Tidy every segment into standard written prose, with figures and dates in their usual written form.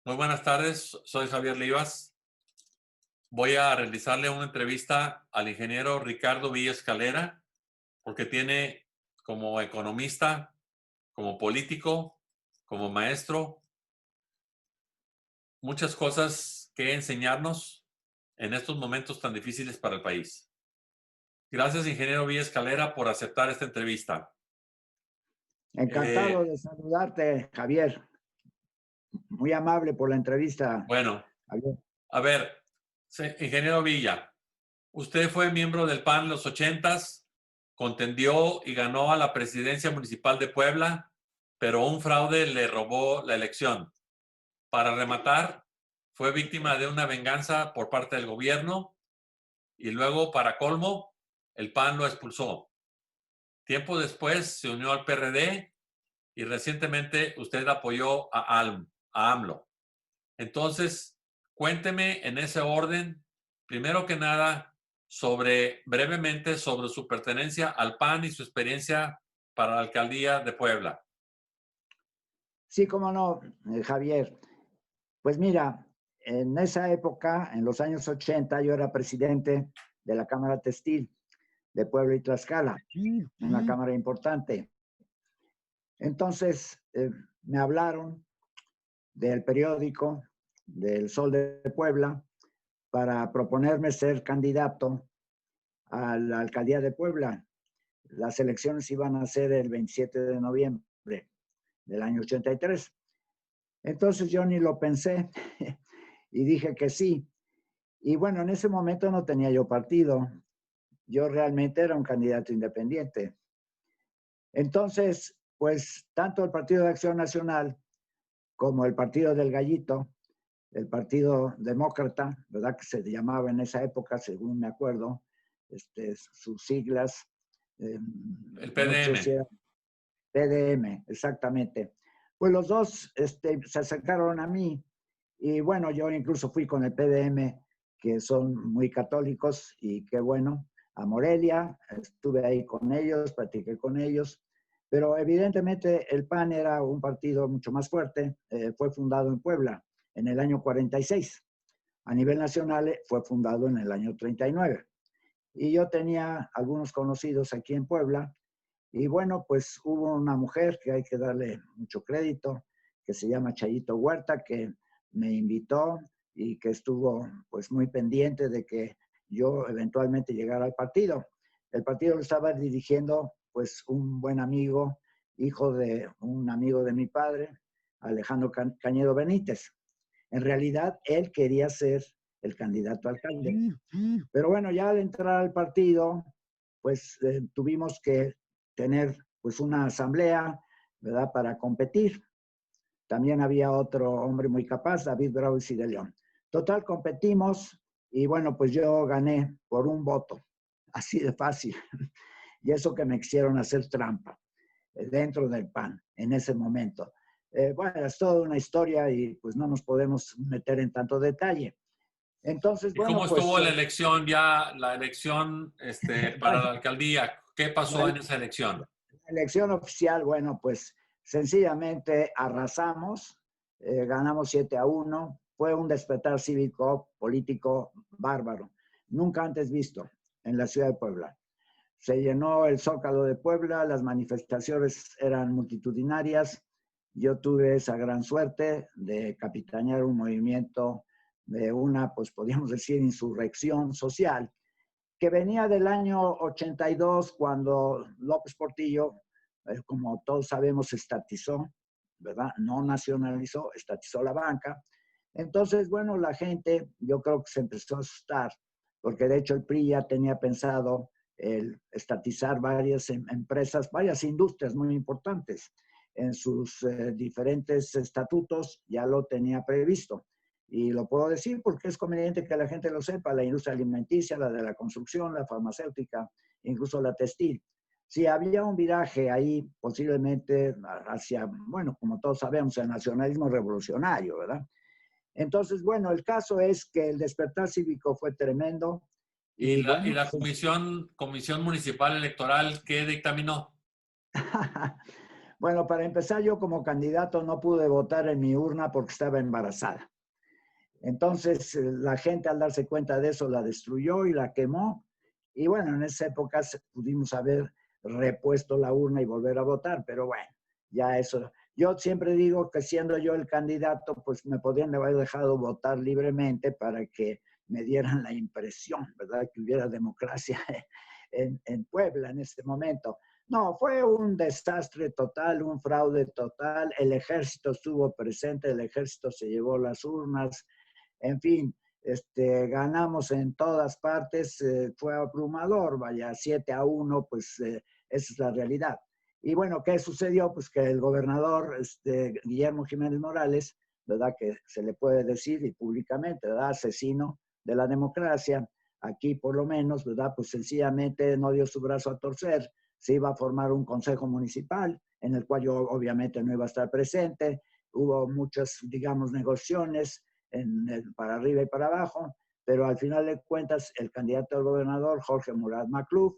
Muy buenas tardes, soy Javier Rivas. Voy a realizarle una entrevista al ingeniero Ricardo Villa Escalera, porque tiene como economista, como político, como maestro, muchas cosas que enseñarnos en estos momentos tan difíciles para el país. Gracias, ingeniero Villa Escalera, por aceptar esta entrevista. Encantado de saludarte, Javier. Muy amable por la entrevista, Bueno, Javier. a ver, ingeniero Villa, usted fue miembro del PAN en los 80s, contendió y ganó a la presidencia municipal de Puebla, pero un fraude le robó la elección. Para rematar, fue víctima de una venganza por parte del gobierno y luego, para colmo, el PAN lo expulsó. Tiempo después se unió al PRD y recientemente usted apoyó a AMLO. Entonces, cuénteme en ese orden, primero que nada, brevemente sobre su pertenencia al PAN y su experiencia para la alcaldía de Puebla. Sí, cómo no, Javier. Pues mira, en esa época, en los años 80, yo era presidente de la Cámara Textil de Puebla y Tlaxcala, una cámara importante. Entonces, me hablaron del periódico del Sol de Puebla para proponerme ser candidato a la alcaldía de Puebla. Las elecciones iban a ser el 27 de noviembre del año 83. Entonces yo ni lo pensé y dije que sí. Y bueno, en ese momento no tenía yo partido. Yo realmente era un candidato independiente. Entonces, pues tanto el Partido de Acción Nacional como el Partido del Gallito, el Partido Demócrata, ¿verdad? Que se llamaba en esa época, según me acuerdo, sus siglas. El No sé PDM. si era PDM, exactamente. Pues los dos se acercaron a mí y bueno, yo incluso fui con el PDM, que son muy católicos y qué bueno, a Morelia, estuve ahí con ellos, platiqué con ellos, pero evidentemente el PAN era un partido mucho más fuerte, fue fundado en Puebla en el año 46, a nivel nacional fue fundado en el año 39. Y yo tenía algunos conocidos aquí en Puebla. Y bueno, pues hubo una mujer que hay que darle mucho crédito, que se llama Chayito Huerta, que me invitó y que estuvo pues muy pendiente de que yo eventualmente llegara al partido. El partido lo estaba dirigiendo pues un buen amigo, hijo de un amigo de mi padre, Alejandro Cañedo Benítez. En realidad, él quería ser el candidato a alcalde. Pero bueno, ya al entrar al partido, pues tuvimos que tener pues una asamblea, ¿verdad? Para competir. También había otro hombre muy capaz, David Brauis y de León. Total, competimos y bueno, pues yo gané por un voto, así de fácil. Y eso que me quisieron hacer trampa dentro del PAN en ese momento. Bueno, es toda una historia y pues no nos podemos meter en tanto detalle. Entonces, ¿Y cómo bueno, pues estuvo la elección para la bueno, alcaldía? ¿Qué pasó en esa elección? la elección oficial, bueno, pues sencillamente arrasamos, ganamos 7-1, fue un despertar cívico, político bárbaro, nunca antes visto en la ciudad de Puebla. Se llenó el Zócalo de Puebla, las manifestaciones eran multitudinarias. Yo tuve esa gran suerte de capitanear un movimiento de una, pues podríamos decir, insurrección social, que venía del año 82, cuando López Portillo, como todos sabemos, estatizó, ¿verdad? No nacionalizó, estatizó la banca. Entonces, bueno, la gente, yo creo que se empezó a asustar, porque de hecho el PRI ya tenía pensado el estatizar varias empresas, varias industrias muy importantes. En sus diferentes estatutos ya lo tenía previsto. Y lo puedo decir porque es conveniente que la gente lo sepa, la industria alimenticia, la de la construcción, la farmacéutica, incluso la textil. Si había un viraje ahí, posiblemente hacia, bueno, como todos sabemos, el nacionalismo revolucionario, ¿verdad? Entonces, bueno, el caso es que el despertar cívico fue tremendo. ¿Y Y bueno, la comisión municipal electoral qué dictaminó? Bueno, para empezar, yo como candidato no pude votar en mi urna porque estaba embarazada. Entonces, la gente al darse cuenta de eso la destruyó y la quemó. Y bueno, en esas épocas pudimos haber repuesto la urna y volver a votar, pero bueno, ya eso. Yo siempre digo que siendo yo el candidato, pues me podrían haber dejado votar libremente para que me dieran la impresión, ¿verdad? Que hubiera democracia en Puebla en este momento. No, fue un desastre total, un fraude total. El ejército estuvo presente, el ejército se llevó las urnas, en fin, ganamos en todas partes, fue abrumador, vaya, 7-1, pues esa es la realidad. Y bueno, ¿qué sucedió? Pues que el gobernador Guillermo Jiménez Morales, ¿verdad? Que se le puede decir y públicamente, ¿verdad? Asesino de la democracia, aquí por lo menos, ¿verdad? Pues sencillamente no dio su brazo a torcer, se iba a formar un consejo municipal en el cual yo obviamente no iba a estar presente, hubo muchas, digamos, negociaciones para arriba y para abajo, pero al final de cuentas el candidato al gobernador, Jorge Murat Macluf,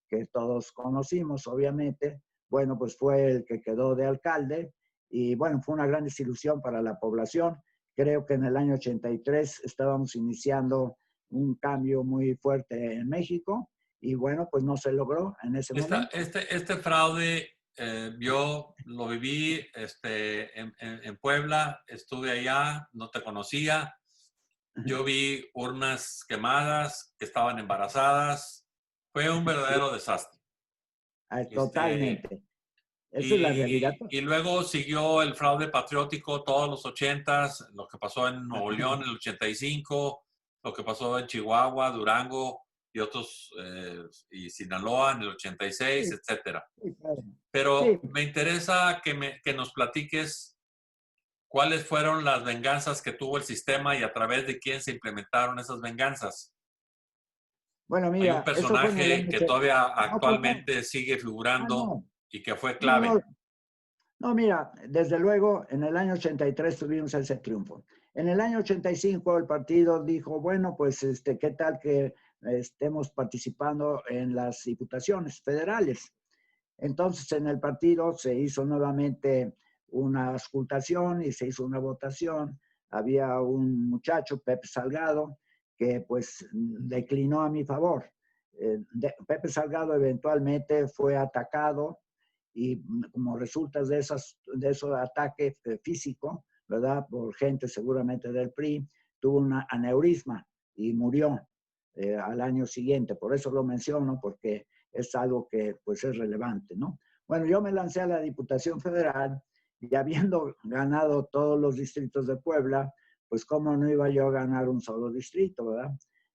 que todos conocimos obviamente, bueno, pues fue el que quedó de alcalde y bueno, fue una gran desilusión para la población. Creo que en el año 83 estábamos iniciando un cambio muy fuerte en México y bueno, pues no se logró en ese momento. Este fraude, yo lo viví en Puebla, estuve allá, no te conocía. Yo vi urnas quemadas que estaban embarazadas. Fue un verdadero desastre. Totalmente. Esa es la realidad. Y luego siguió el fraude patriótico todos los 80s, lo que pasó en Nuevo León en el 85, lo que pasó en Chihuahua, Durango y otros, y Sinaloa en el 86, Sí, etcétera. sí, claro. Sí, Pero me interesa que nos platiques cuáles fueron las venganzas que tuvo el sistema y a través de quién se implementaron esas venganzas. bueno, Hay un mira, eso fue en el personaje año... que todavía No, pues no, actualmente sigue figurando no, y que fue no, clave. no, no, mira, desde luego en el año 83 tuvimos ese triunfo. En el año 85 el partido dijo, bueno, pues ¿qué tal que estemos participando en las diputaciones federales? Entonces en el partido se hizo nuevamente una auscultación y se hizo una votación. Había un muchacho, Pepe Salgado, que pues declinó a mi favor. Pepe Salgado eventualmente fue atacado y como resulta de ese ataque físico, ¿verdad? Por gente seguramente del PRI, tuvo un aneurisma y murió al año siguiente. Por eso lo menciono, porque es algo que pues es relevante, ¿no? Bueno, yo me lancé a la Diputación Federal y habiendo ganado todos los distritos de Puebla, pues cómo no iba yo a ganar un solo distrito, ¿verdad?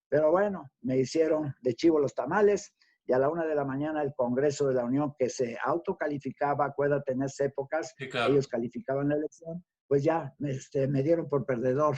Pero bueno, me hicieron de chivo los tamales y a la 1 de la mañana el Congreso de la Unión, que se autocalificaba, acuérdate, en esas épocas, Sí, claro. ellos calificaban la elección, pues ya me dieron por perdedor.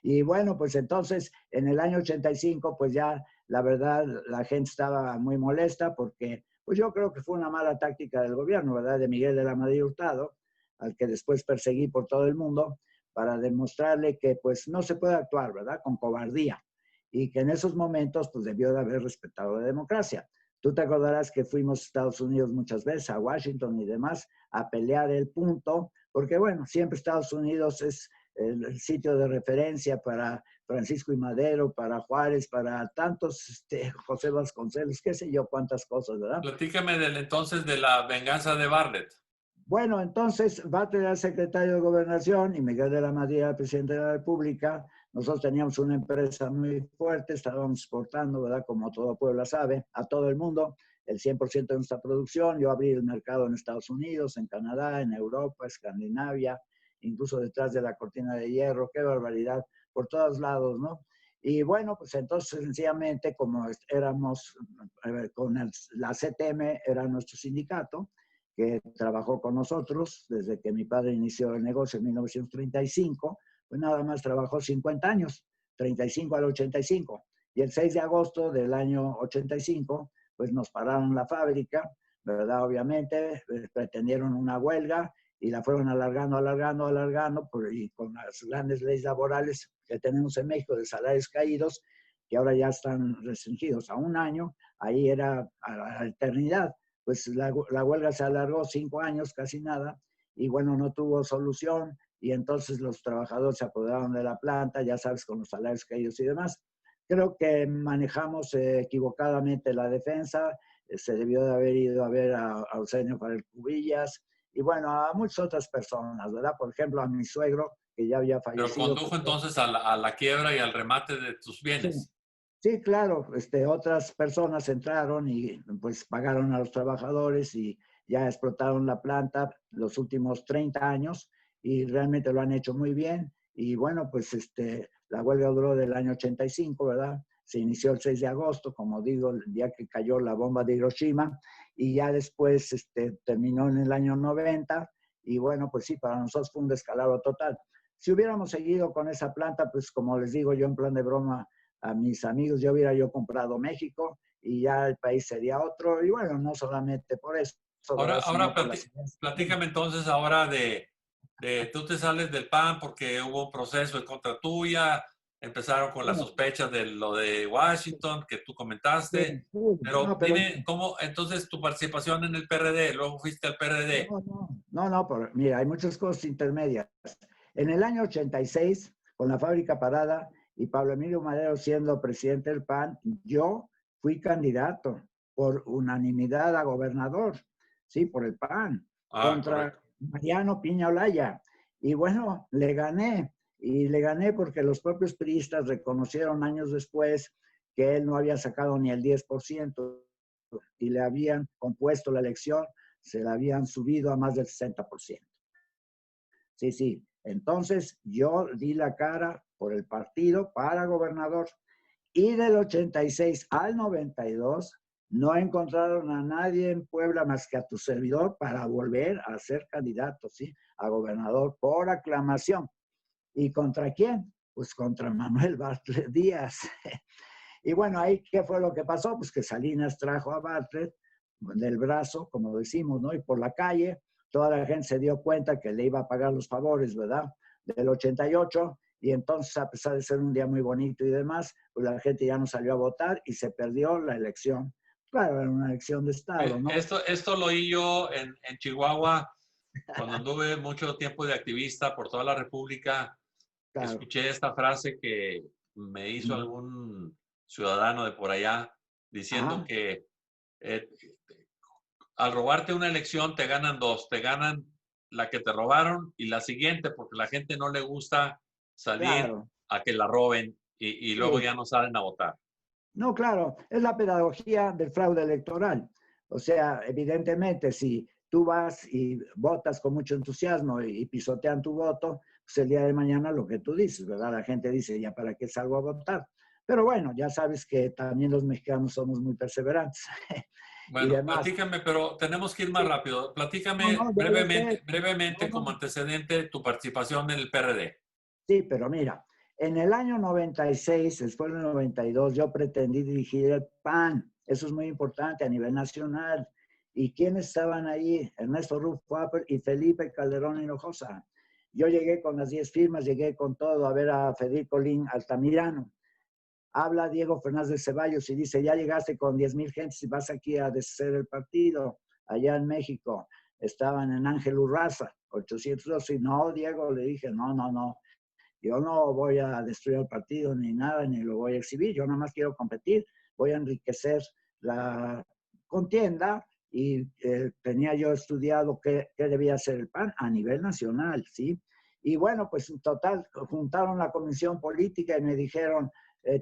Y bueno, pues entonces en el año 85, pues ya la verdad la gente estaba muy molesta porque pues yo creo que fue una mala táctica del gobierno, ¿verdad? De Miguel de la Madrid Hurtado, al que después perseguí por todo el mundo, para demostrarle que pues no se puede actuar, ¿verdad? Con cobardía. Y que en esos momentos pues debió de haber respetado la democracia. Tú te acordarás que fuimos a Estados Unidos muchas veces, a Washington y demás, a pelear el punto, porque bueno, siempre Estados Unidos es el sitio de referencia para Francisco y Madero, para Juárez, para tantos, José Vasconcelos, qué sé yo, cuántas cosas, ¿verdad? Platícame del entonces de la venganza de Bartlett. Bueno, entonces Bartlett era secretario de Gobernación y Miguel de la Madrid era presidente de la República. Nosotros teníamos una empresa muy fuerte, estábamos exportando, ¿verdad? Como todo Puebla sabe, a todo el mundo, el 100% de nuestra producción. Yo abrí el mercado en Estados Unidos, en Canadá, en Europa, Escandinavia, incluso detrás de la cortina de hierro, qué barbaridad, por todos lados, ¿no? Y bueno, pues entonces sencillamente como éramos, con la CTM era nuestro sindicato, que trabajó con nosotros desde que mi padre inició el negocio en 1935, pues nada más trabajó 50 años, 35 al 85. Y el 6 de agosto del año 85, pues nos pararon la fábrica, ¿verdad? Obviamente, pretendieron una huelga y la fueron alargando, y con las grandes leyes laborales que tenemos en México de salarios caídos, que ahora ya están restringidos a un año, ahí era a la eternidad. pues la huelga se alargó 5 años, casi nada, y bueno, no tuvo solución, y entonces los trabajadores se apoderaron de la planta, ya sabes, con los salarios caídos y demás. Creo que manejamos equivocadamente la defensa, se debió de haber ido a ver a Arsenio Farel Cubillas, y bueno, a muchas otras personas, ¿verdad? Por ejemplo, a mi suegro, que ya había Pero fallecido. condujo entonces a la quiebra y al remate de tus Sí, bienes. sí, claro, otras personas entraron y pues pagaron a los trabajadores y ya explotaron la planta los últimos 30 años y realmente lo han hecho muy bien. Y bueno, pues la huelga duró del año 85, ¿verdad? Se inició el 6 de agosto, como digo, el día que cayó la bomba de Hiroshima, y ya después terminó en el año 90. Y bueno, pues sí, para nosotros fue un descalabro total. Si hubiéramos seguido con esa planta, pues como les digo yo en plan de broma a mis amigos, yo hubiera Comprado México y ya el país sería otro. Y bueno, no solamente por eso, ¿verdad? Ahora Sino por las... platícame entonces ahora tú te sales del PAN porque hubo un proceso en contra tuya, empezaron con las Bueno, sospechas de lo de Washington que tú sí, comentaste, sí, pero no, pero dime cómo entonces tu participación en el PRD, luego fuiste al PRD. mira, hay muchas cosas intermedias. En el año 86, con la fábrica parada y Pablo Emilio Madero siendo presidente del PAN, yo fui candidato por unanimidad a gobernador, sí, por el PAN, Ah, contra correcto. Mariano Piña Olaya. Y bueno, le gané. Y le gané porque los propios priistas reconocieron años después que él no había sacado ni el 10% y le habían compuesto la elección, se la habían subido a más del 60%. Sí, sí. Entonces yo di la cara por el partido para gobernador y del 86 al 92 no encontraron a nadie en Puebla más que a tu servidor para volver a ser candidato, ¿sí? A gobernador por aclamación. ¿Y contra quién? Pues contra Manuel Bartlett Díaz. Y bueno, ahí, ¿qué fue lo que pasó? Pues que Salinas trajo a Bartlett del brazo, como decimos, ¿no? Y por la calle, toda la gente se dio cuenta que le iba a pagar los favores, ¿verdad? Del 88, y entonces, a pesar de ser un día muy bonito y demás, pues la gente ya no salió a votar y se perdió la elección. Claro, era una elección de Estado, ¿no? Esto lo oí yo en Chihuahua cuando anduve mucho tiempo de activista por toda la República. Claro. Escuché esta frase que me hizo algún ciudadano de por allá diciendo Ajá, que eh, al robarte una elección te ganan dos, te ganan la que te robaron y la siguiente, porque la gente no le gusta salir claro. a que la roben y luego Sí. ya no salen a votar. No, claro, es la pedagogía del fraude electoral. O sea, evidentemente, si tú vas y votas con mucho entusiasmo y pisotean tu voto, pues el día de mañana lo que tú dices, ¿verdad? La gente dice, ¿ya para qué salgo a votar? Pero bueno, ya sabes que también los mexicanos somos muy perseverantes y Bueno, demás. platícame, pero tenemos que ir más Sí, rápido. no, Platícame no, ya lo sé. No, brevemente como no. antecedente tu participación en el PRD. Sí, pero mira, en el año 96, después del 92, yo pretendí dirigir el PAN. Eso es muy importante a nivel nacional. ¿Y quiénes estaban ahí? Ernesto Rufo Apel y Felipe Calderón Hinojosa. Yo llegué con las 10 firmas, llegué con todo a ver a Federico Lin Altamirano. Habla Diego Fernández de Ceballos y dice, ya llegaste con 10,000 gentes y vas aquí a deshacer el partido. Allá en México estaban en Ángel Urraza, 812. Y no, Diego, le dije, no, no, no. Yo no voy a destruir el partido ni nada, ni lo voy a exhibir. Yo nada más quiero competir, voy a enriquecer la contienda y tenía yo estudiado qué debía hacer el PAN a nivel nacional, ¿sí? Y bueno, pues en total, juntaron la comisión política y me dijeron,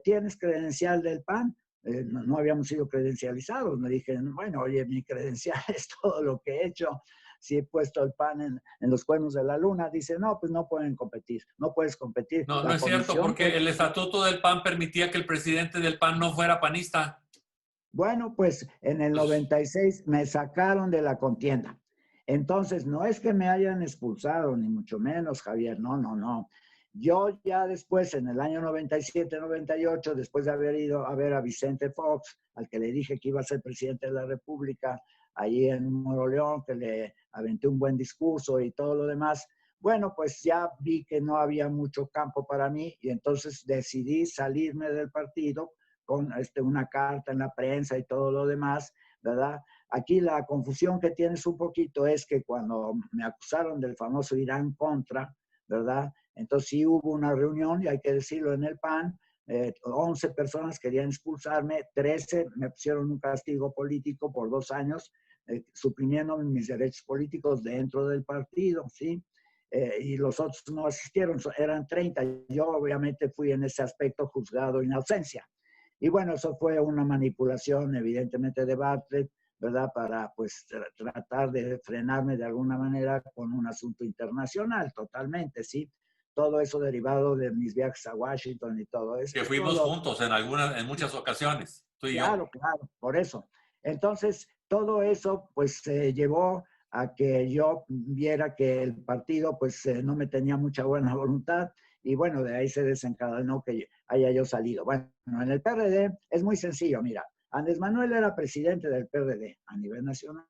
¿tienes credencial del PAN? No, no habíamos sido credencializados. Me dijeron, bueno, oye, mi credencial es todo lo que he hecho. Si he puesto el PAN en los cuernos de la luna, dice, no, pues no pueden competir, no puedes competir. No, no La es cierto, comisión porque el política. estatuto del PAN permitía que el presidente del PAN no fuera panista. Bueno, pues en el Pues, 96 me sacaron de la contienda. Entonces, no es que me hayan expulsado, ni mucho menos, Javier, no, no, no. Yo ya después, en el año 97, 98, después de haber ido a ver a Vicente Fox, al que le dije que iba a ser presidente de la República, allí en Moroleón, que le aventé un buen discurso y todo lo demás, bueno, pues ya vi que no había mucho campo para mí y entonces decidí salirme del partido con una carta en la prensa y todo lo demás, ¿verdad? Aquí la confusión que tienes un poquito es que cuando me acusaron del famoso Irán Contra, ¿verdad? Entonces sí hubo una reunión, y hay que decirlo, en el PAN, 11 personas querían expulsarme, 13 me pusieron un castigo político por 2 años, suprimiendo mis derechos políticos dentro del partido, ¿sí? Y los otros no asistieron, eran 30. Yo obviamente fui en ese aspecto juzgado en ausencia. Y bueno, eso fue una manipulación evidentemente de Bartlett, ¿verdad? Para pues tratar de frenarme de alguna manera con un asunto internacional, totalmente, ¿sí? Todo eso derivado de mis viajes a Washington y todo eso. Que fuimos juntos en muchas ocasiones, tú y yo. Claro, claro, por eso. Entonces, todo eso pues llevó a que yo viera que el partido pues no me tenía mucha buena voluntad y bueno, de ahí se desencadenó que haya yo salido. Bueno, en el PRD es muy sencillo, mira, Andrés Manuel era presidente del PRD a nivel nacional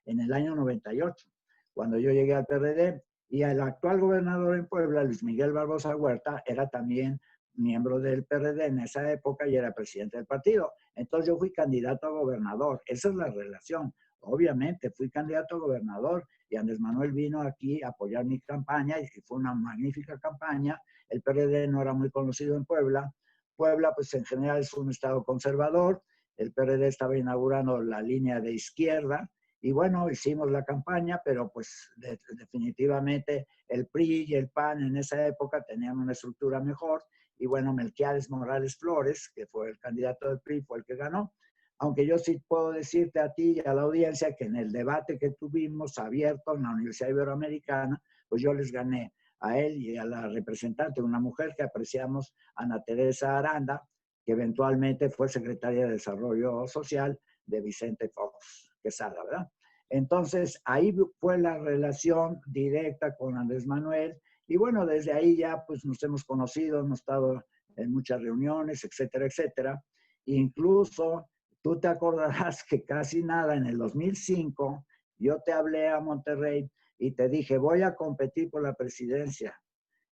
en el año 98, cuando yo llegué al PRD, y el actual gobernador en Puebla, Luis Miguel Barbosa Huerta, era también miembro del PRD en esa época y era presidente del partido. Entonces yo fui candidato a gobernador. Esa es la relación. Obviamente fui candidato a gobernador y Andrés Manuel vino aquí a apoyar mi campaña y fue una magnífica campaña. El PRD no era muy conocido en Puebla. Puebla, pues en general es un estado conservador. El PRD estaba inaugurando la línea de izquierda y bueno, hicimos la campaña, pero pues definitivamente el PRI y el PAN en esa época tenían una estructura mejor y bueno, Melquiades Morales Flores, que fue el candidato del PRI, fue el que ganó. Aunque yo sí puedo decirte a ti y a la audiencia que en el debate que tuvimos abierto en la Universidad Iberoamericana, pues yo les gané a él y a la representante, una mujer que apreciamos, Ana Teresa Aranda, que eventualmente fue secretaria de Desarrollo Social de Vicente Fox Quesada, ¿verdad? Entonces, ahí fue la relación directa con Andrés Manuel, y bueno, desde ahí ya pues nos hemos conocido, hemos estado en muchas reuniones, etcétera, etcétera. Incluso tú te acordarás que casi nada en el 2005 yo te hablé a Monterrey y te dije, voy a competir por la presidencia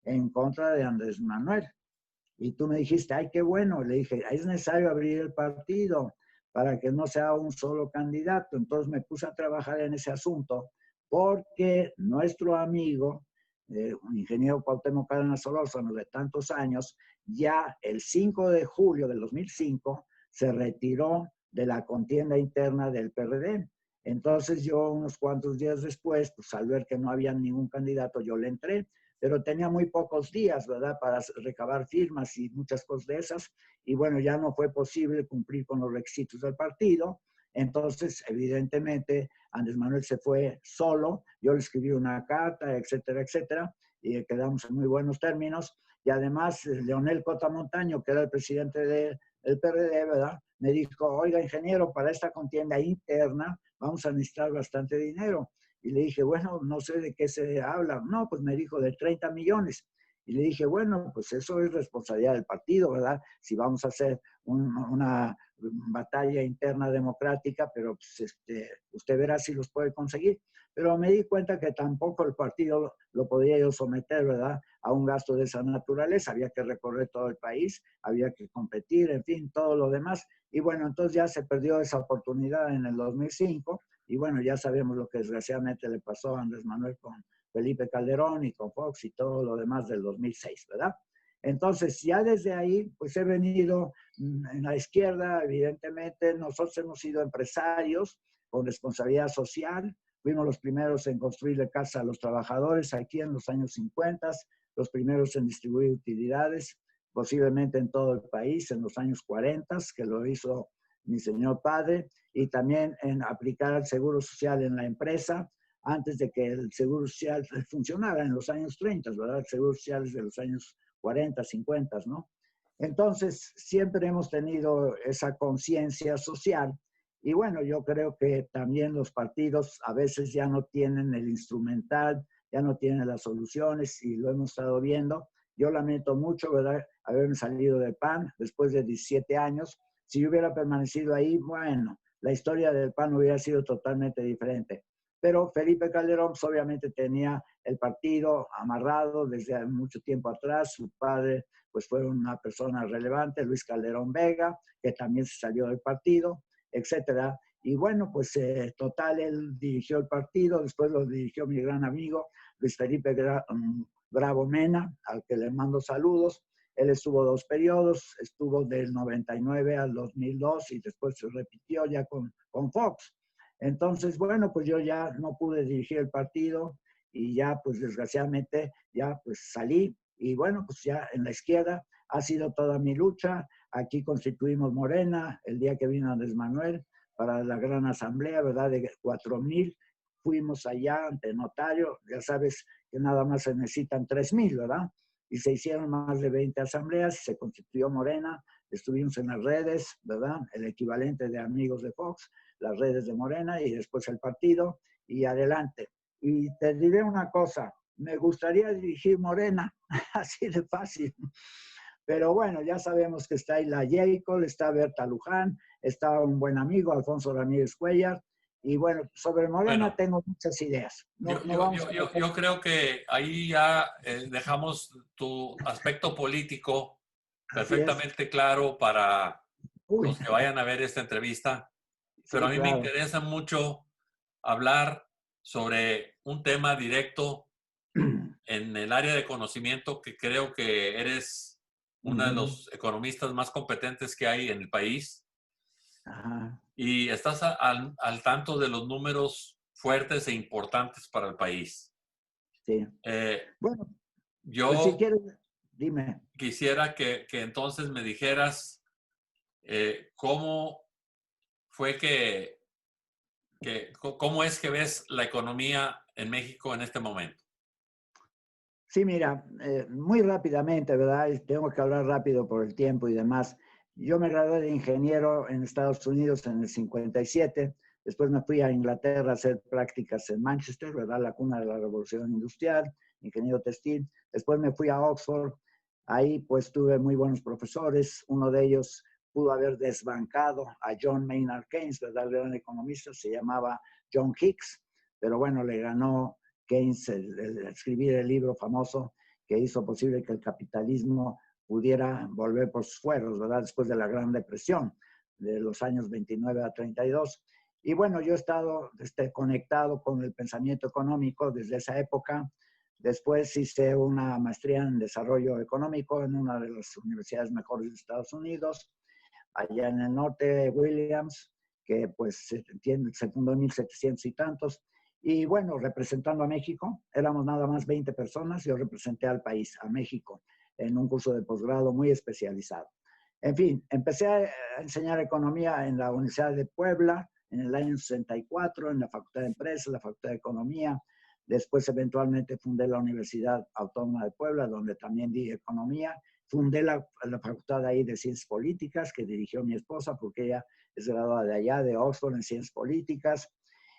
en contra de Andrés Manuel. Y tú me dijiste, ay, qué bueno. Le dije, es necesario abrir el partido para que no sea un solo candidato. Entonces me puse a trabajar en ese asunto porque nuestro amigo, un ingeniero Cuauhtémoc Cárdenas Solórzano de tantos años, ya el 5 de julio del 2005 se retiró de la contienda interna del PRD. Entonces yo unos cuantos días después, pues al ver que no había ningún candidato, yo le entré, pero tenía muy pocos días, ¿verdad?, para recabar firmas y muchas cosas de esas, y bueno, ya no fue posible cumplir con los requisitos del partido. Entonces, evidentemente, Andrés Manuel se fue solo, yo le escribí una carta, etcétera, etcétera, y quedamos en muy buenos términos, y además Leonel Cota Montaño, que era el presidente del PRD, ¿verdad?, me dijo, oiga, ingeniero, para esta contienda interna vamos a necesitar bastante dinero. Y le dije, bueno, no sé de qué se habla. No, pues me dijo de 30 millones. Y le dije, bueno, pues eso es responsabilidad del partido, ¿verdad? Si vamos a hacer una batalla interna democrática, pero pues, usted verá si los puede conseguir. Pero me di cuenta que tampoco el partido lo podía yo someter, ¿verdad?, a un gasto de esa naturaleza. Había que recorrer todo el país, había que competir, en fin, todo lo demás. Y bueno, entonces ya se perdió esa oportunidad en el 2005. Y bueno, ya sabemos lo que desgraciadamente le pasó a Andrés Manuel con Felipe Calderón y con Fox y todo lo demás del 2006, ¿verdad? Entonces, ya desde ahí, pues he venido en la izquierda, evidentemente. Nosotros hemos sido empresarios con responsabilidad social. Fuimos los primeros en construirle casa a los trabajadores aquí en los años 50, los primeros en distribuir utilidades, posiblemente en todo el país en los años 40, que lo hizo mi señor padre, y también en aplicar el seguro social en la empresa antes de que el seguro social funcionara en los años 30, ¿verdad? El seguro social es de los años 40, 50, ¿no? Entonces, siempre hemos tenido esa conciencia social y bueno, yo creo que también los partidos a veces ya no tienen el instrumental, ya no tienen las soluciones y lo hemos estado viendo. Yo lamento mucho, ¿verdad?, haberme salido del PAN después de 17 años. Si yo hubiera permanecido ahí, bueno, la historia del PAN hubiera sido totalmente diferente. Pero Felipe Calderón pues, obviamente tenía el partido amarrado desde mucho tiempo atrás. Su padre pues fue una persona relevante, Luis Calderón Vega, que también se salió del partido, etcétera. Y bueno, pues total, él dirigió el partido, después lo dirigió mi gran amigo Luis Felipe Bravo Mena, al que le mando saludos. Él estuvo 2 periodos, estuvo del 99 al 2002 y después se repitió ya con Fox. Entonces, bueno, pues yo ya no pude dirigir el partido y ya, pues desgraciadamente, ya pues salí. Y bueno, pues ya en la izquierda ha sido toda mi lucha. Aquí constituimos Morena el día que vino Andrés Manuel para la gran asamblea, ¿verdad? De 4,000. Fuimos allá ante notario, ya sabes que nada más se necesitan 3,000, ¿verdad? Y se hicieron más de 20 asambleas, se constituyó Morena, estuvimos en las redes, ¿verdad? El equivalente de amigos de Fox, las redes de Morena y después el partido y adelante. Y te diré una cosa, me gustaría dirigir Morena, así de fácil. Pero bueno, ya sabemos que está ahí la Jacob, está Berta Luján, está un buen amigo, Alfonso Ramírez Cuellar. Y bueno, sobre Morena Bueno, tengo muchas ideas. No, no vamos a... yo creo que ahí ya dejamos tu aspecto político Así es. perfectamente claro para Uy, los que vayan a ver esta entrevista, pero a sí, mí me claro. interesa mucho hablar sobre un tema directo en el área de conocimiento que creo que eres uno de Ujú. los economistas más competentes que hay en el país Ajá, y estás al tanto de los números fuertes e importantes para el país. sí. Eh, Bueno, pues si yo quieres, dime. quisiera que entonces me dijeras cómo fue cómo es que ves la economía en México en este momento. Sí, mira, muy rápidamente, ¿verdad? Y tengo que hablar rápido por el tiempo y demás. Yo me gradué de ingeniero en Estados Unidos en el 57. Después me fui a Inglaterra a hacer prácticas en Manchester, ¿verdad? La cuna de la revolución industrial, ingeniero textil. Después me fui a Oxford. Ahí pues tuve muy buenos profesores. Uno de ellos pudo haber desbancado a John Maynard Keynes, ¿verdad? El gran economista, se llamaba John Hicks, pero bueno, le ganó Keynes escribir el libro famoso que hizo posible que el capitalismo pudiera volver por sus fueros, ¿verdad? Después de la Gran Depresión de los años 29 a 32. Y bueno, yo he estado conectado con el pensamiento económico desde esa época. Después hice una maestría en desarrollo económico en una de las universidades mejores de Estados Unidos, allá en el norte, Williams, que pues se fundó en 1700 y tantos. Y bueno, representando a México, éramos nada más 20 personas, yo representé al país, a México, en un curso de posgrado muy especializado. En fin, empecé a enseñar economía en la Universidad de Puebla en el año 64, en la Facultad de Empresas, la Facultad de Economía. Después, eventualmente, fundé la Universidad Autónoma de Puebla, donde también di economía. Fundé la facultad ahí de Ciencias Políticas, que dirigió mi esposa, porque ella es graduada de allá, de Oxford, en Ciencias Políticas.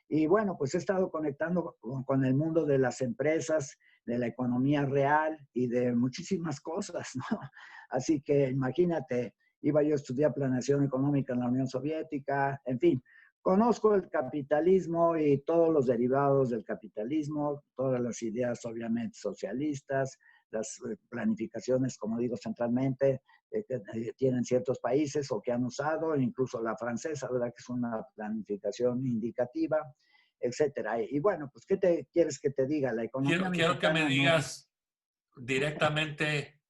Y bueno, pues he estado conectando con el mundo de las empresas, de la economía real y de muchísimas cosas, ¿no? Así que imagínate, iba yo a estudiar planeación económica en la Unión Soviética, en fin, conozco el capitalismo y todos los derivados del capitalismo, todas las ideas obviamente socialistas, las planificaciones, como digo, centralmente, que tienen ciertos países o que han usado, incluso la francesa, ¿verdad? Que es una planificación indicativa, etcétera. Y bueno, pues, ¿qué te quieres que te diga? La economía Quiero que me mexicana no... digas directamente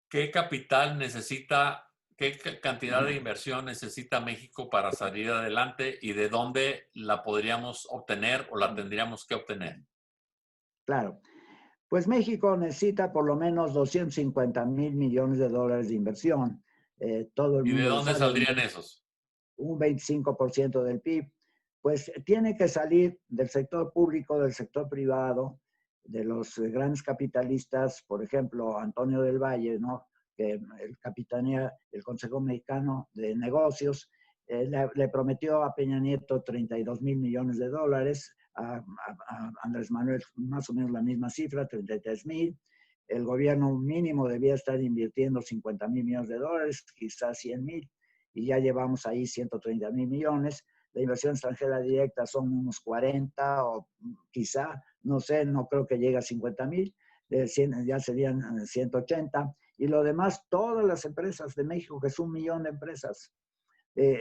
qué capital necesita, qué cantidad de inversión necesita México para salir adelante y de dónde la podríamos obtener o la tendríamos que obtener. Claro. Pues México necesita por lo menos 250,000 millones de dólares de inversión. Todo el ¿Y de mundo lo dónde sabe, saldrían esos? un 25% del PIB. Pues tiene que salir del sector público, del sector privado, de los grandes capitalistas, por ejemplo, Antonio del Valle, ¿no? Que el capitanía el Consejo Mexicano de Negocios, le prometió a Peña Nieto 32,000 millones de dólares, a Andrés Manuel más o menos la misma cifra, 33,000. El gobierno mínimo debía estar invirtiendo 50,000 millones de dólares, quizás 100,000, y ya llevamos ahí 130,000 millones. La inversión extranjera directa son unos 40 o quizá, no sé, no creo que llegue a 50,000, ya serían 180. Y lo demás, todas las empresas de México, que es 1 millón de empresas,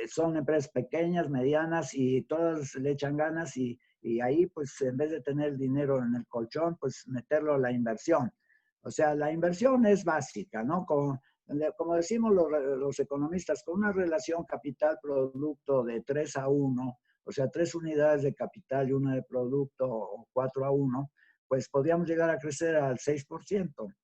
son empresas pequeñas, medianas y todas le echan ganas y ahí pues en vez de tener el dinero en el colchón, pues meterlo a la inversión. O sea, la inversión es básica, ¿no? Como decimos los economistas, con una relación capital-producto de 3 a 1, o sea, 3 unidades de capital y una de producto, o 4 a 1, pues podríamos llegar a crecer al 6%.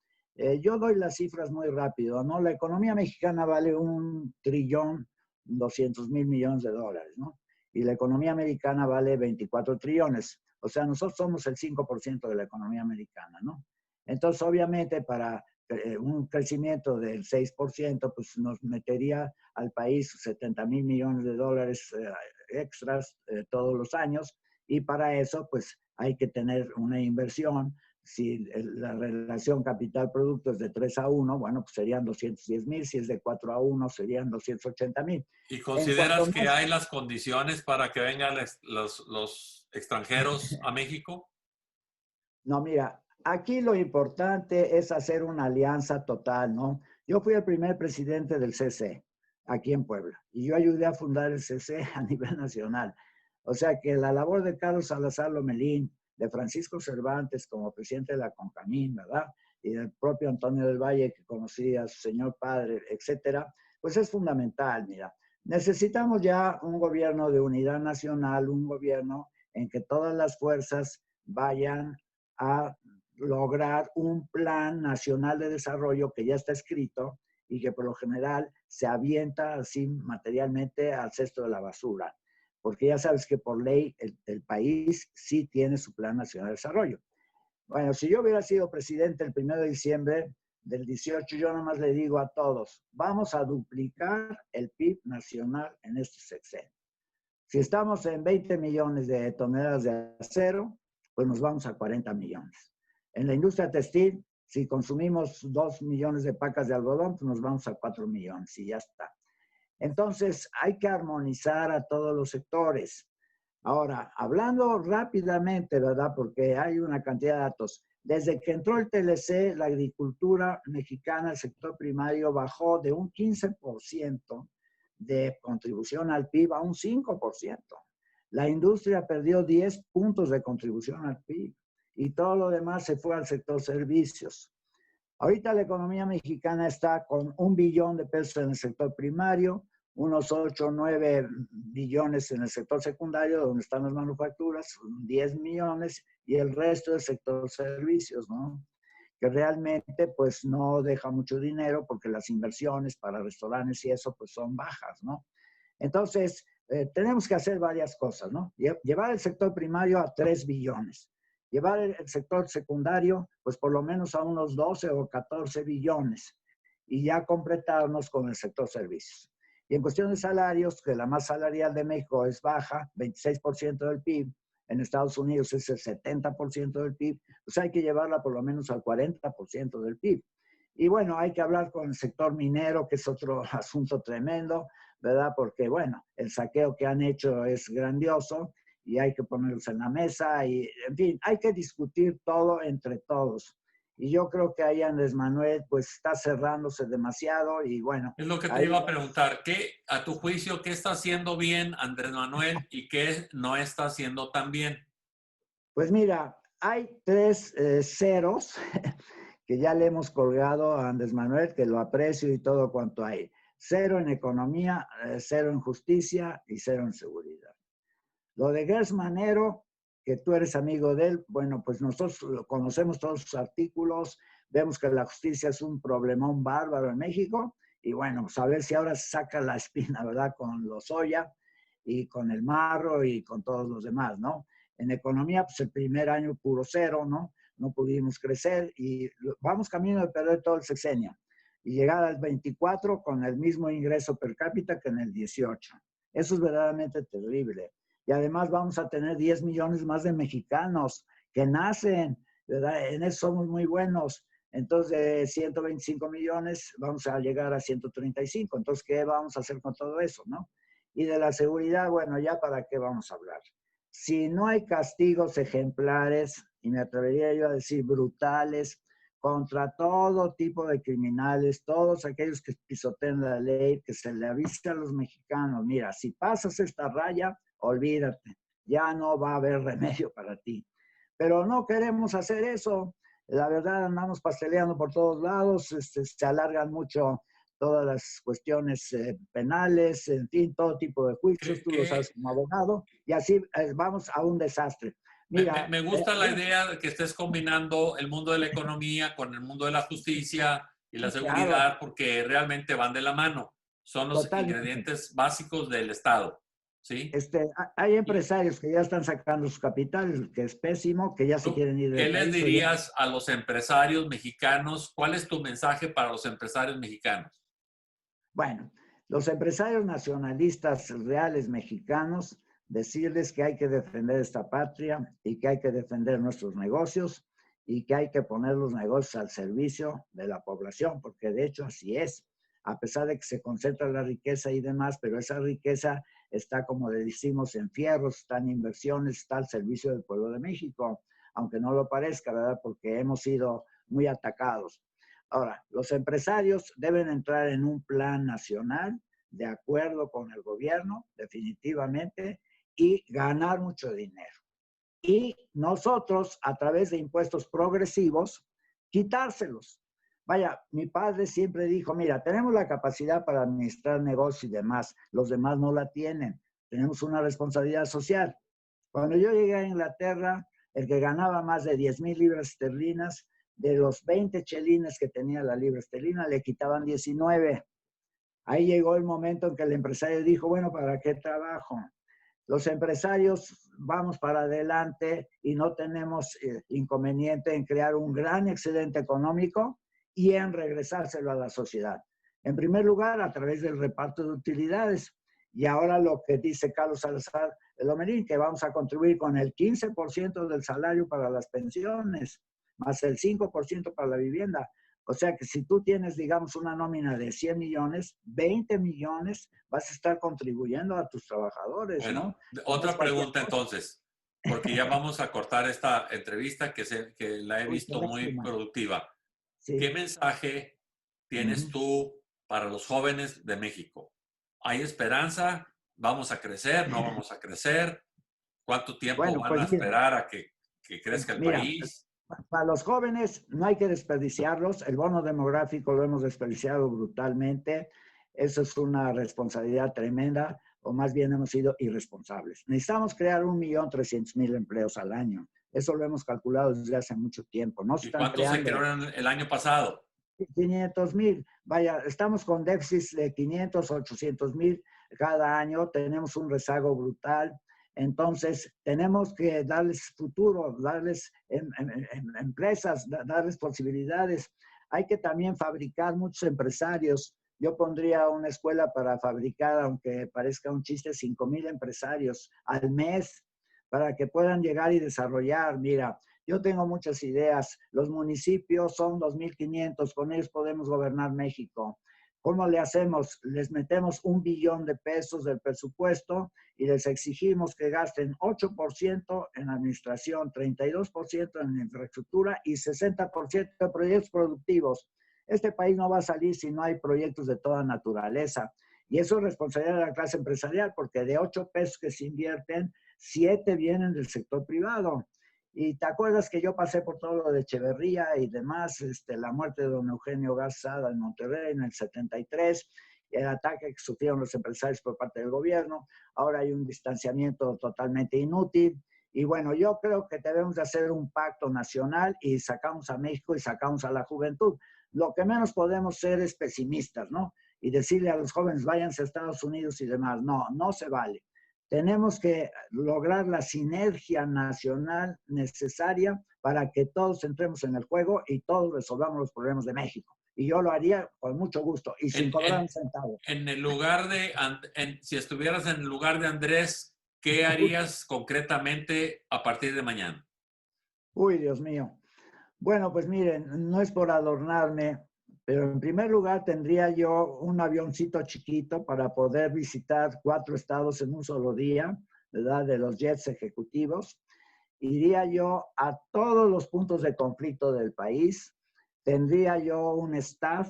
Yo doy las cifras muy rápido, ¿no? La economía mexicana vale 1.200.000.000.000 de dólares, ¿no? Y la economía americana vale 24 trillones. O sea, nosotros somos el 5% de la economía americana, ¿no? Entonces, obviamente, para un crecimiento del 6%, pues nos metería al país 70.000.000.000 de dólares extras todos los años. Y para eso, pues hay que tener una inversión. Si la relación capital-producto es de 3 a 1, bueno, pues serían 210.000. Si es de 4 a 1, serían 280.000. ¿Y En cuanto consideras que más, hay las condiciones para que vengan los extranjeros a México? no, mira, aquí lo importante es hacer una alianza total, ¿no? Yo fui el primer presidente del CC aquí en Puebla y yo ayudé a fundar el CC a nivel nacional. O sea que la labor de Carlos Salazar Lomelín, de Francisco Cervantes como presidente de la CONCAMIN, ¿verdad? Y del propio Antonio del Valle, que conocía a su señor padre, etcétera, pues es fundamental, mira. Necesitamos ya un gobierno de unidad nacional, un gobierno en que todas las fuerzas vayan a lograr un plan nacional de desarrollo que ya está escrito y que por lo general se avienta así materialmente al cesto de la basura, porque ya sabes que por ley el país sí tiene su plan nacional de desarrollo. Bueno, si yo hubiera sido presidente el 1 de diciembre del 18, yo nomás le digo a todos, vamos a duplicar el PIB nacional en este sexenio. Si estamos en 20 millones de toneladas de acero, pues nos vamos a 40 millones. En la industria textil, si consumimos 2 millones de pacas de algodón, pues nos vamos a 4 millones y ya está. Entonces, hay que armonizar a todos los sectores. Ahora, hablando rápidamente, ¿verdad? Porque hay una cantidad de datos. Desde que entró el TLC, la agricultura mexicana, el sector primario, bajó de un 15% de contribución al PIB a un 5%. La industria perdió 10 puntos de contribución al PIB y todo lo demás se fue al sector servicios. Ahorita la economía mexicana está con 1 billón de pesos en el sector primario, unos 8 o 9 billones en el sector secundario, donde están las manufacturas, 10 millones, y el resto del sector servicios, ¿no? Que realmente pues no deja mucho dinero porque las inversiones para restaurantes y eso pues son bajas, ¿no? Entonces, tenemos que hacer varias cosas, ¿no? Llevar el sector primario a 3 billones. Llevar el sector secundario, pues por lo menos a unos 12 o 14 billones. Y ya completarnos con el sector servicios. Y en cuestión de salarios, que la masa salarial de México es baja, 26% del PIB, en Estados Unidos es el 70% del PIB, pues hay que llevarla por lo menos al 40% del PIB. Y bueno, hay que hablar con el sector minero, que es otro asunto tremendo, ¿verdad? Porque, bueno, el saqueo que han hecho es grandioso y hay que ponerlos en la mesa y, en fin, hay que discutir todo entre todos. Y yo creo que ahí Andrés Manuel, pues, está cerrándose demasiado y, bueno, Es lo que te ahí, iba a preguntar. ¿Qué, a tu juicio, qué está haciendo bien Andrés Manuel y qué no está haciendo tan bien? pues mira, hay 3 ceros que ya le hemos colgado a Andrés Manuel, que lo aprecio y todo cuanto hay. 0 en economía, 0 en justicia y 0 en seguridad. Lo de Gers Manero, que tú eres amigo de él, bueno, pues nosotros conocemos todos sus artículos, vemos que la justicia es un problemón bárbaro en México, y bueno, pues a ver si ahora se saca la espina, ¿verdad? Con Lozoya y con el Marro y con todos los demás, ¿no? En economía, pues el primer año puro 0, ¿no? No pudimos crecer y vamos camino de perder todo el sexenio y llegar al 24 con el mismo ingreso per cápita que en el 18. Eso es verdaderamente terrible. Y además vamos a tener 10 millones más de mexicanos que nacen, ¿verdad? En eso somos muy buenos. Entonces, de 125 millones vamos a llegar a 135. Entonces, ¿qué vamos a hacer con todo eso, no? Y de la seguridad, bueno, ya para qué vamos a hablar. Si no hay castigos ejemplares, y me atrevería yo a decir brutales, contra todo tipo de criminales, todos aquellos que pisotean la ley, que se le avisa a los mexicanos, mira, si pasas esta raya, olvídate, ya no va a haber remedio para ti. Pero no queremos hacer eso. La verdad, andamos pasteleando por todos lados, se alargan mucho todas las cuestiones penales, en fin, todo tipo de juicios, tú lo sabes como abogado, y así vamos a un desastre. Mira, me gusta la idea de que estés combinando el mundo de la economía con el mundo de la justicia y la claro, seguridad, porque realmente van de la mano. Son los totalmente. ingredientes básicos del Estado. ¿Sí? Hay Y empresarios que ya están sacando su capital, que es pésimo, que ya se tú, quieren ir ¿qué del les país. O ya... dirías a los empresarios mexicanos? ¿Cuál es tu mensaje para los empresarios mexicanos? Bueno, los empresarios nacionalistas reales mexicanos, decirles que hay que defender esta patria y que hay que defender nuestros negocios y que hay que poner los negocios al servicio de la población, porque de hecho así es, a pesar de que se concentra la riqueza y demás, pero esa riqueza está, como le decimos, en fierros, está en inversiones, está al servicio del pueblo de México, aunque no lo parezca, ¿verdad? Porque hemos sido muy atacados. Ahora, los empresarios deben entrar en un plan nacional de acuerdo con el gobierno, definitivamente, y ganar mucho dinero. Y nosotros, a través de impuestos progresivos, quitárselos. Vaya, mi padre siempre dijo, mira, tenemos la capacidad para administrar negocios y demás, los demás no la tienen, tenemos una responsabilidad social. Cuando yo llegué a Inglaterra, el que ganaba más de 10,000 libras esterlinas, de los 20 chelines que tenía la libra esterlina, le quitaban 19. Ahí llegó el momento en que el empresario dijo, bueno, ¿para qué trabajo? Los empresarios vamos para adelante y no tenemos inconveniente en crear un gran excedente económico y en regresárselo a la sociedad. En primer lugar, a través del reparto de utilidades. Y ahora lo que dice Carlos Salazar Lomelín, que vamos a contribuir con el 15% del salario para las pensiones, más el 5% para la vivienda. O sea que si tú tienes, digamos, una nómina de 100 millones, 20 millones vas a estar contribuyendo a tus trabajadores, Bueno, ¿no? No es otra cualquier pregunta cosa. entonces, porque ya vamos a cortar esta entrevista que la he Uy, qué visto muy lástima. productiva. ¿Qué Sí. mensaje tienes Uh-huh. tú para los jóvenes de México? ¿Hay esperanza? ¿Vamos a crecer? ¿No vamos a crecer? ¿Cuánto tiempo Bueno, van a pues esperar a que crezca el mira, país? para los jóvenes no hay que desperdiciarlos. El bono demográfico lo hemos desperdiciado brutalmente. Eso es una responsabilidad tremenda, o más bien hemos sido irresponsables. Necesitamos crear 1,300,000 empleos al año. Eso lo hemos calculado desde hace mucho tiempo. No se ¿Y están cuántos se creando crearon el año pasado? 500,000. Vaya, estamos con déficits de 500, 800,000 cada año. Tenemos un rezago brutal. Entonces, tenemos que darles futuro, darles empresas, darles posibilidades. Hay que también fabricar muchos empresarios. Yo pondría una escuela para fabricar, aunque parezca un chiste, 5,000 empresarios al mes para que puedan llegar y desarrollar. Mira, yo tengo muchas ideas. Los municipios son 2,500, con ellos podemos gobernar México. ¿Cómo le hacemos? Les metemos 1 billón de pesos del presupuesto y les exigimos que gasten 8% en administración, 32% en infraestructura y 60% de proyectos productivos. Este país no va a salir si no hay proyectos de toda naturaleza. Y eso es responsabilidad de la clase empresarial, porque de 8 pesos que se invierten, 7 vienen del sector privado. Y te acuerdas que yo pasé por todo lo de Echeverría y demás, la muerte de don Eugenio Garzada en Monterrey en el 73, el ataque que sufrieron los empresarios por parte del gobierno. Ahora hay un distanciamiento totalmente inútil. Y bueno, yo creo que debemos de hacer un pacto nacional y sacamos a México y sacamos a la juventud. Lo que menos podemos ser es pesimistas, ¿no? Y decirle a los jóvenes, váyanse a Estados Unidos y demás. No, no se vale. Tenemos que lograr la sinergia nacional necesaria para que todos entremos en el juego y todos resolvamos los problemas de México. Y yo lo haría con mucho gusto y sin En, cobrar en, un centavo. en el lugar de, si estuvieras en el lugar de Andrés, ¿qué harías concretamente a partir de mañana? Uy, Dios mío. Bueno, pues miren, no es por adornarme, pero en primer lugar tendría yo un avioncito chiquito para poder visitar 4 estados en un solo día, ¿verdad? De los jets ejecutivos. Iría yo a todos los puntos de conflicto del país, tendría yo un staff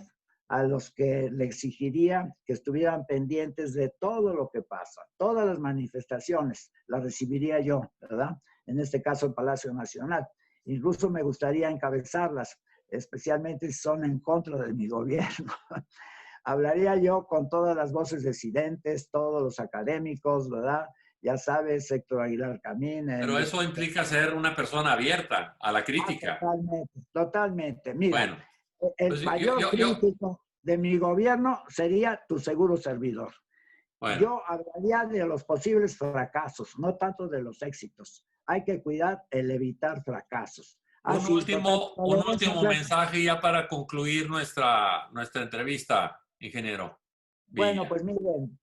a los que le exigiría que estuvieran pendientes de todo lo que pasa, todas las manifestaciones las recibiría yo, ¿verdad? En este caso el Palacio Nacional. Incluso me gustaría encabezarlas, especialmente si son en contra de mi gobierno. Hablaría yo con todas las voces disidentes, todos los académicos, ¿verdad? Ya sabes, Héctor Aguilar Camín. Pero eso implica ser una persona abierta a la crítica. Totalmente, totalmente. Mira, Bueno, el pues mayor crítico de mi gobierno sería tu seguro servidor. bueno, Yo hablaría de los posibles fracasos, no tanto de los éxitos. Hay que cuidar el evitar fracasos. un Así, total, último mensaje ya para concluir nuestra entrevista, ingeniero bueno, Villa. pues miren,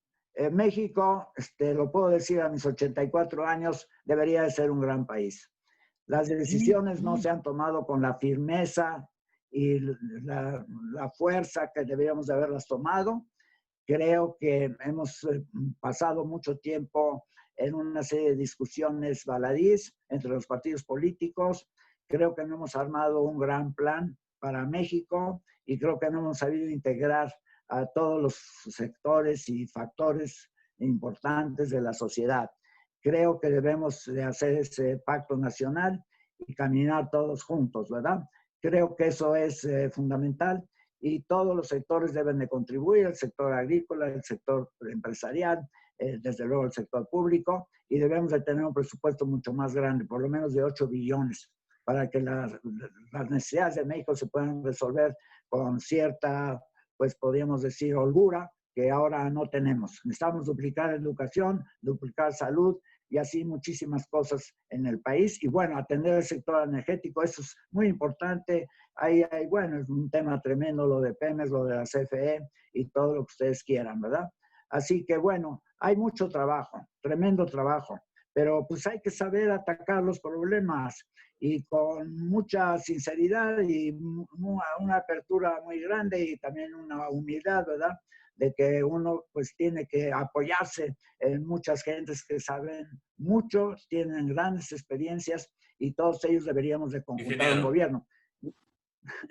México, lo puedo decir a mis 84 años, debería de ser un gran país. Las decisiones no se han tomado con la firmeza y la fuerza que deberíamos de haberlas tomado. Creo que hemos pasado mucho tiempo en una serie de discusiones baladís entre los partidos políticos. Creo que no hemos armado un gran plan para México y creo que no hemos sabido integrar a todos los sectores y factores importantes de la sociedad. Creo que debemos de hacer ese pacto nacional y caminar todos juntos, ¿verdad? Creo que eso es fundamental y todos los sectores deben de contribuir, el sector agrícola, el sector empresarial, desde luego el sector público, y debemos de tener un presupuesto mucho más grande, por lo menos de 8 billones, para que las necesidades de México se puedan resolver con cierta, pues podríamos decir, holgura, que ahora no tenemos. Necesitamos duplicar educación, duplicar salud y así muchísimas cosas en el país. Y bueno, atender el sector energético, eso es muy importante. Bueno, es un tema tremendo lo de Pemex, lo de la CFE y todo lo que ustedes quieran, ¿verdad? Así que bueno, hay mucho trabajo, tremendo trabajo, pero pues hay que saber atacar los problemas y con mucha sinceridad y una apertura muy grande y también una humildad, ¿verdad? De que uno pues tiene que apoyarse en muchas gentes que saben mucho, tienen grandes experiencias y todos ellos deberíamos de conjuntar un gobierno.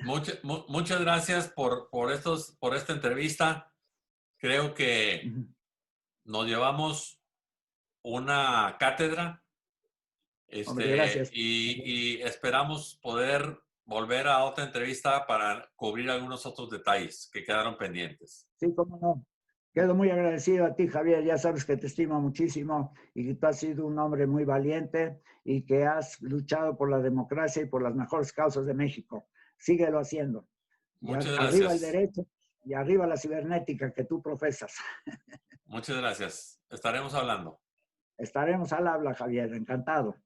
Muchas gracias por esta entrevista. Creo que nos llevamos una cátedra Hombre, gracias. y esperamos poder volver a otra entrevista para cubrir algunos otros detalles que quedaron pendientes. Sí, cómo no. Quedo muy agradecido a ti, Javier. Ya sabes que te estimo muchísimo y que tú has sido un hombre muy valiente y que has luchado por la democracia y por las mejores causas de México. Síguelo haciendo. Muchas Arriba el gracias. derecho y arriba la cibernética que tú profesas. Muchas gracias. Estaremos hablando. Estaremos al habla, Javier. Encantado.